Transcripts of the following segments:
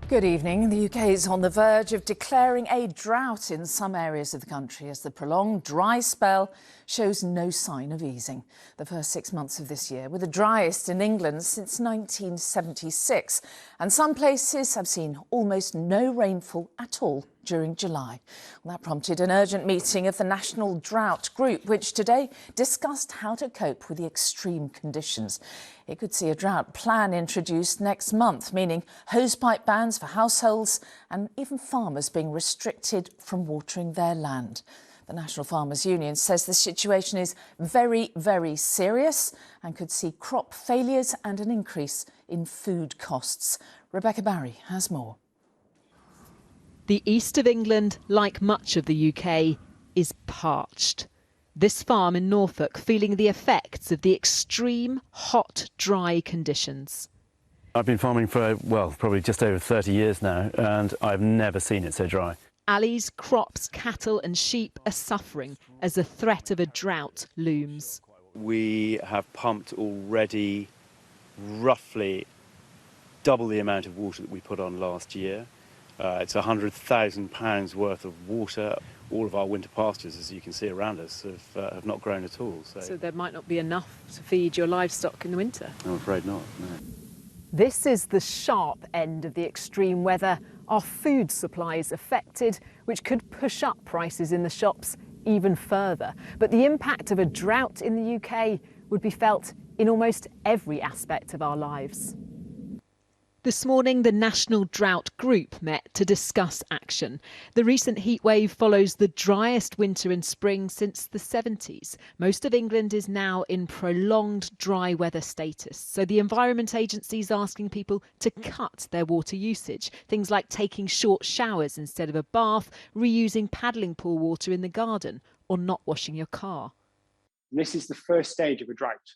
Good evening. The UK is on the verge of declaring a drought in some areas of the country as the prolonged dry spell shows no sign of easing. The first 6 months of this year were the driest in England since 1976, and some places have seen almost no rainfall at all during July. Well, that prompted an urgent meeting of the National Drought Group, which today discussed how to cope with the extreme conditions. It could see a drought plan introduced next month, meaning hosepipe bans for households and even farmers being restricted from watering their land. The National Farmers Union says the situation is very, very serious and could see crop failures and an increase in food costs. Rebecca Barry has more. The east of England, like much of the UK, is parched. This farm in Norfolk feeling the effects of the extreme, hot, dry conditions. I've been farming for, well, probably just over 30 years now, and I've never seen it so dry. Ali's crops, cattle and sheep are suffering as the threat of a drought looms. We have pumped already roughly double the amount of water that we put on last year. It's £100,000 worth of water. All of our winter pastures, as you can see around us, have not grown at all. So there might not be enough to feed your livestock in the winter? I'm afraid not, no. This is the sharp end of the extreme weather. Our food supply is affected, which could push up prices in the shops even further. But the impact of a drought in the UK would be felt in almost every aspect of our lives. This morning, the National Drought Group met to discuss action. The recent heatwave follows the driest winter and spring since the 70s. Most of England is now in prolonged dry weather status. So the Environment Agency is asking people to cut their water usage. Things like taking short showers instead of a bath, reusing paddling pool water in the garden, or not washing your car. This is the first stage of a drought.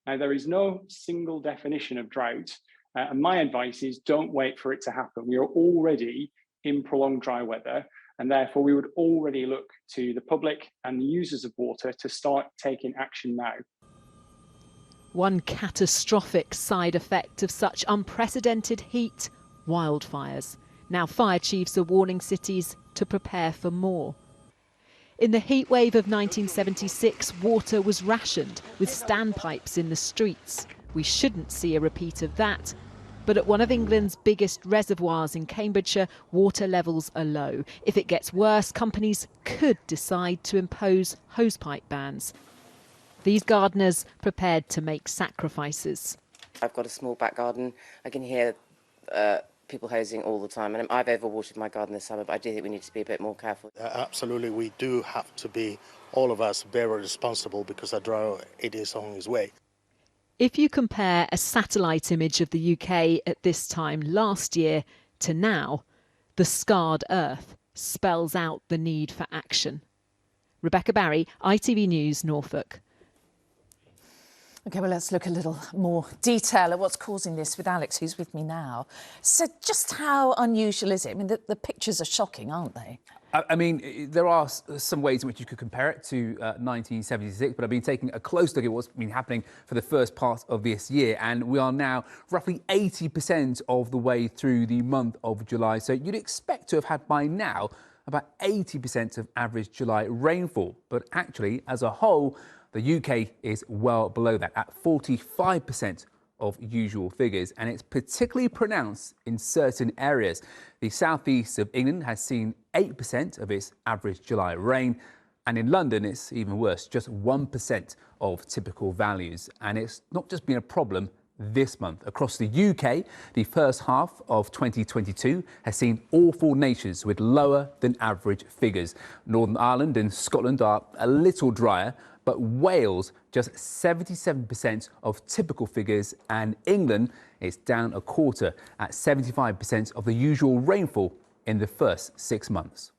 Now, there is no single definition of drought. And my advice is don't wait for it to happen. We are already in prolonged dry weather, and therefore we would already look to the public and the users of water to start taking action now. One catastrophic side effect of such unprecedented heat: wildfires. Now fire chiefs are warning cities to prepare for more. In the heatwave of 1976, water was rationed with standpipes in the streets. We shouldn't see a repeat of that. But at one of England's biggest reservoirs in Cambridgeshire, water levels are low. If it gets worse, companies could decide to impose hosepipe bans. These gardeners prepared to make sacrifices. I've got a small back garden. I can hear people hosing all the time, and I've overwatered my garden this summer, but I do think we need to be a bit more careful. Absolutely, we do have to be, all of us, very responsible because the drought, it is on its way. If you compare a satellite image of the UK at this time last year to now, the scarred earth spells out the need for action. Rebecca Barry, ITV News, Norfolk. OK, well, let's look a little more detail at what's causing this with Alex, who's with me now. So just how unusual is it? I mean, the pictures are shocking, aren't they? I mean, there are some ways in which you could compare it to 1976, but I've been taking a close look at what's been happening for the first part of this year, and we are now roughly 80% of the way through the month of July. So you'd expect to have had by now about 80% of average July rainfall. But actually, as a whole, the UK is well below that at 45% of usual figures, and it's particularly pronounced in certain areas. The southeast of England has seen 8% of its average July rain, and in London it's even worse, just 1% of typical values. And it's not just been a problem this month. Across the UK, the first half of 2022 has seen all four nations with lower than average figures. Northern Ireland and Scotland are a little drier, but Wales just 77% of typical figures, and England is down a quarter at 75% of the usual rainfall in the first 6 months.